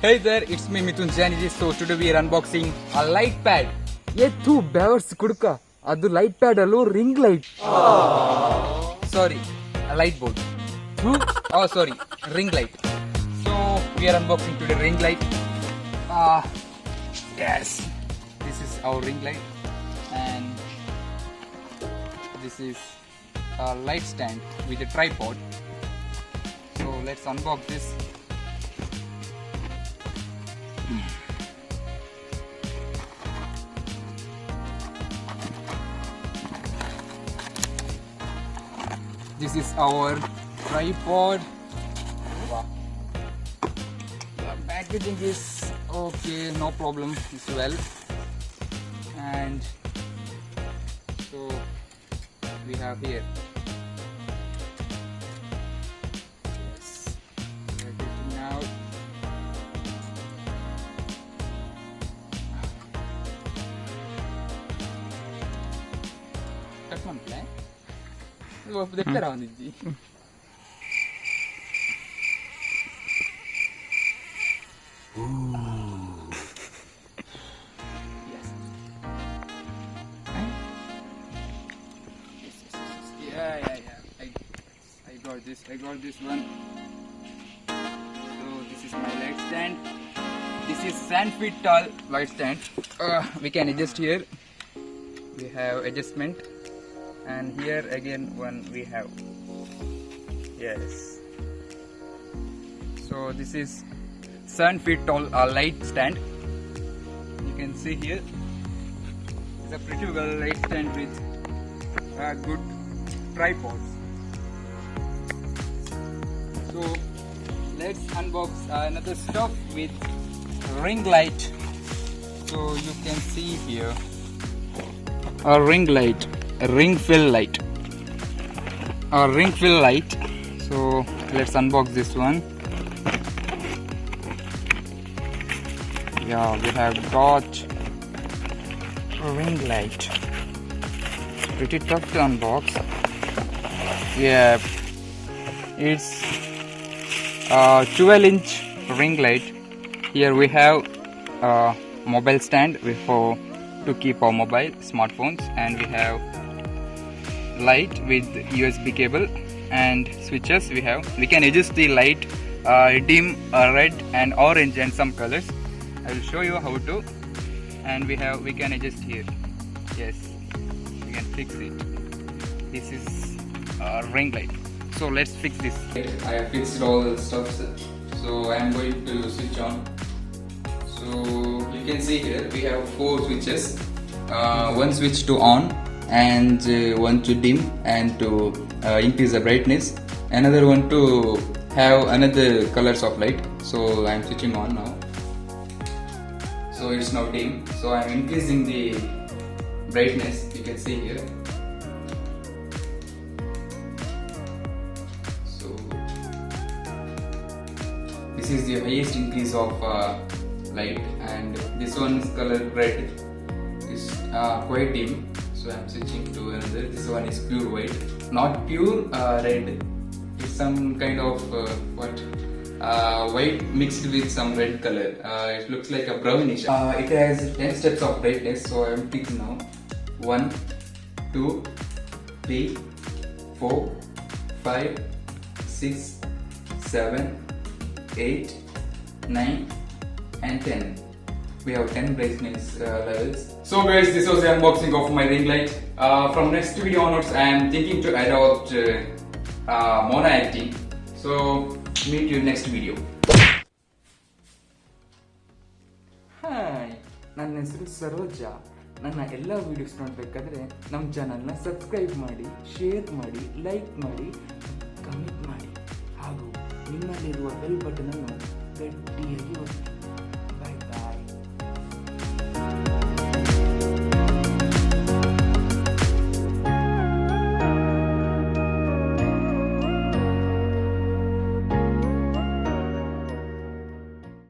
Hey there, it's me Mithun Janiji. So today we are unboxing a light pad. ये तू बेवर्स कुड़का ಅದು light pad ಅಲ್ಲೂ ring light Sorry, a light bulb. Oh, sorry, ring light. So we are unboxing today ring light. Yes, this is our ring light, and this is a light stand with a tripod. So let's unbox this. This is our tripod. Wow. The packaging is okay, no problem as well. And so we have here. Yes. We are getting out. Cut one plan. देखते रहो जी. Yes. Yeah. I got this. I got this one. So this is my light stand. This is 7 feet tall light stand. We can adjust here. We have adjustment. And here again one we have. Yes, so this is 7 feet tall light stand. You can see here it's a pretty well light stand with good tripods. So let's unbox another stuff with ring light. So you can see here a ring light, ring fill light. So let's unbox this one. Yeah, we have got a ring light. Pretty tough to unbox. Yeah, it's a 12-inch ring light. Here we have a mobile stand to keep our mobile smartphones, and we have light with USB cable and switches. We can adjust the light dim, red and orange and some colors. I will show you how to. And we can adjust here. Yes, we can fix it. This is ring light. So let's fix this. I have fixed all the stuff, so I am going to switch on. So you can see here we have 4 switches. One switch to on, and one to dim and to increase the brightness. Another one to have another colors of light. So I am switching on now. So it's now dim. So I am increasing the brightness. You can see here. So this is the highest increase of light, and this one's color red is quite dim. So I am switching to another. This one is pure white, not pure red. It's some kind of white mixed with some red color. It looks like a brownish. It has 10 steps of brightness. So I am fixing now. 1, 2, 3, 4, 5, 6, 7, 8, 9 and 10. We have 10 brightness levels. So guys, this was the unboxing of my ring light. From next video onwards, I am thinking to adopt mono acting. So meet you next video. Hi, ನನ್ನ ಹೆಸರು ಸರೋಜಾ. ನನ್ನ ಎಲ್ಲ videos ನೋಡಬೇಕಾದ್ರೆ ನಮ್ಮ ಚಾನಲ್ನ subscribe ಮಾಡಿ, share ಮಾಡಿ, like ಮಾಡಿ, ಕಮೆಂಟ್ ಮಾಡಿ, ಹಾಗೂ ನಿಮ್ಮಲ್ಲಿರುವ ಬೆಲ್ ಬಟನನ್ನು ಗಟ್ಟಿಯಾಗಿ ಒತ್ತಿ.